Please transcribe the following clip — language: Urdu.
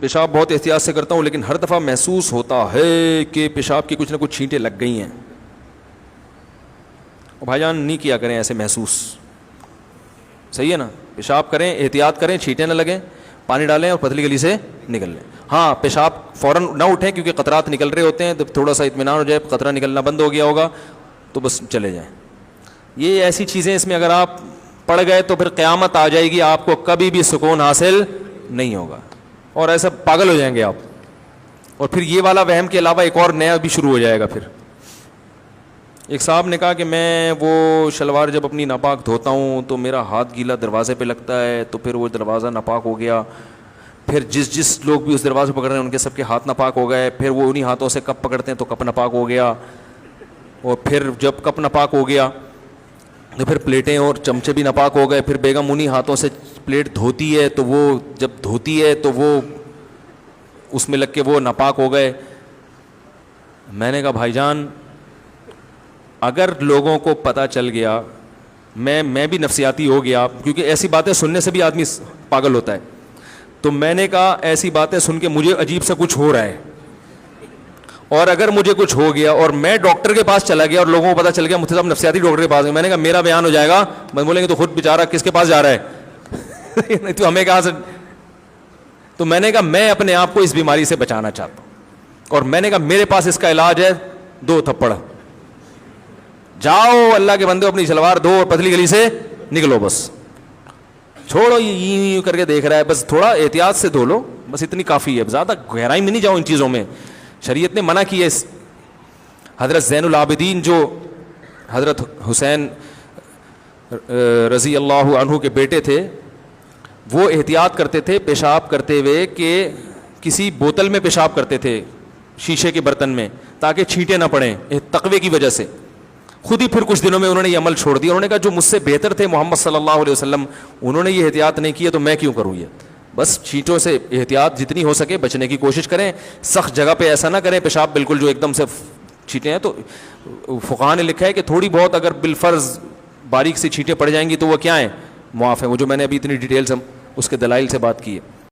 پیشاب بہت احتیاط سے کرتا ہوں لیکن ہر دفعہ محسوس ہوتا ہے کہ پیشاب کی کچھ نہ کچھ چھینٹیں لگ گئی ہیں. بھائی جان نہیں کیا کریں ایسے محسوس, صحیح ہے نا. پیشاب کریں, احتیاط کریں, چھینٹیں نہ لگیں, پانی ڈالیں اور پتلی گلی سے نکل لیں. ہاں پیشاب فوراً نہ اٹھیں کیونکہ قطرات نکل رہے ہوتے ہیں, جب تھوڑا سا اطمینان ہو جائے, قطرہ نکلنا بند ہو گیا ہوگا تو بس چلے جائیں. یہ ایسی چیزیں اس میں اگر آپ پڑ گئے تو پھر قیامت آ جائے گی, آپ کو کبھی بھی سکون حاصل نہیں ہوگا اور ایسا پاگل ہو جائیں گے آپ. اور پھر یہ والا وہم کے علاوہ ایک اور نیا بھی شروع ہو جائے گا. پھر ایک صاحب نے کہا کہ میں وہ شلوار جب اپنی ناپاک دھوتا ہوں تو میرا ہاتھ گیلا دروازے پہ لگتا ہے, تو پھر وہ دروازہ ناپاک ہو گیا, پھر جس لوگ بھی اس دروازے پکڑ رہے ہیں ان کے سب کے ہاتھ ناپاک ہو گئے, پھر وہ انہی ہاتھوں سے کپ پکڑتے ہیں تو کپ ناپاک ہو گیا, اور پھر جب کپ ناپاک ہو گیا تو پھر پلیٹیں اور چمچے بھی ناپاک ہو گئے, پھر بیگم انہی ہاتھوں سے پلیٹ دھوتی ہے تو وہ جب دھوتی ہے تو وہ اس میں لگ کے وہ ناپاک ہو گئے. میں نے کہا بھائی جان اگر لوگوں کو پتہ چل گیا, میں بھی نفسیاتی ہو گیا کیونکہ ایسی باتیں سننے سے بھی آدمی پاگل ہوتا ہے, تو میں نے کہا ایسی باتیں سن کے مجھے عجیب سا کچھ ہو رہا ہے, اور اگر مجھے کچھ ہو گیا اور میں ڈاکٹر کے پاس چلا گیا اور لوگوں کو پتہ چل گیا مجھ سے صاحب نفسیاتی ڈاکٹر کے پاس گئے, میں نے کہا میرا بیان ہو جائے گا, میں بولیں گے تو خود بیچارہ کس کے پاس جا رہا ہے تو ہمیں کہاں سے. تو میں نے کہا میں اپنے آپ کو اس بیماری سے بچانا چاہتا ہوں, اور میں نے کہا میرے پاس اس کا علاج ہے 2 تھپڑ, جاؤ اللہ کے بندے اپنی شلوار دھو اور پتلی گلی سے نکلو, بس چھوڑو یہ کر کے دیکھ رہا ہے, بس تھوڑا احتیاط سے دھو لو, بس اتنی کافی ہے, زیادہ گہرائی میں نہیں جاؤ ان چیزوں میں. شریعت نے منع کی ہے. حضرت زین العابدین جو حضرت حسین رضی اللہ عنہ کے بیٹے تھے, وہ احتیاط کرتے تھے پیشاب کرتے ہوئے کہ کسی بوتل میں پیشاب کرتے تھے شیشے کے برتن میں تاکہ چھینٹیں نہ پڑیں تقوی کی وجہ سے. خود ہی پھر کچھ دنوں میں انہوں نے یہ عمل چھوڑ دیا. انہوں نے کہا جو مجھ سے بہتر تھے محمد صلی اللہ علیہ وسلم, انہوں نے یہ احتیاط نہیں کیا تو میں کیوں کروں. یہ بس چھینٹوں سے احتیاط جتنی ہو سکے بچنے کی کوشش کریں. سخت جگہ پہ ایسا نہ کریں پیشاب بالکل جو ایک دم سے چھینٹیں ہیں, تو فقہاء نے لکھا ہے کہ تھوڑی بہت اگر بالفرض باریک سی چھینٹیں پڑ جائیں گی تو وہ کیا ہیں, معاف ہیں. وہ جو میں نے ابھی اتنی ڈیٹیل سے اس کے دلائل سے بات کی ہے.